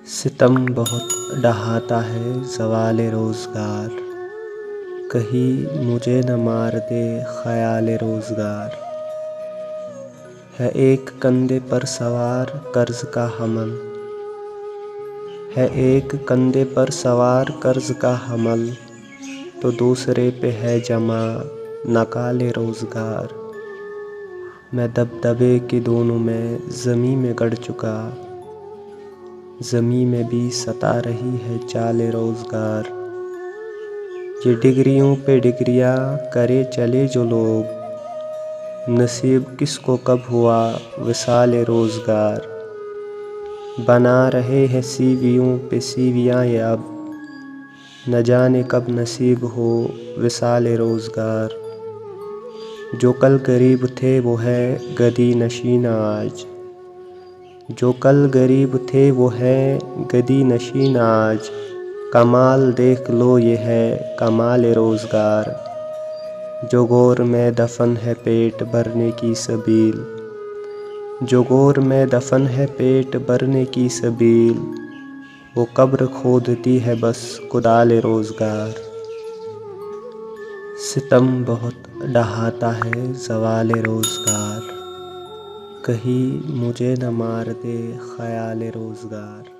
सितम बहुत डहाता है ज़वाले रोज़गार, कहीं मुझे न मार दे ख़याल रोज़गार। है एक कंधे पर सवार कर्ज़ का हमल, है एक कंधे पर सवार कर्ज़ का हमल, तो दूसरे पे है जमा नकाले रोज़गार। मैं दबदबे के दोनों में ज़मीं में गड़ चुका, ज़मीं में भी सता रही है चाले रोज़गार। ये डिग्रियों पे डिग्रियाँ करे चले जो लोग, नसीब किसको कब हुआ विसाले रोज़गार। बना रहे हैं सीवियों पे सीवियाँ ये अब, न जाने कब नसीब हो विसाले रोज़गार। जो कल गरीब थे वो है गदी नशीन आज, जो कल गरीब थे वो है गदी नशीन आज। कमाल देख लो ये है कमाल रोज़गार, जो गौर में दफन है पेट भरने की सबील, जो गौर में दफन है पेट भरने की सबील, वो कब्र खोदती है बस कुदाल रोज़गार। सितम बहुत डहाता है ज़वाले रोज़गार, कहीं मुझे न मार दे ख़याल रोज़गार।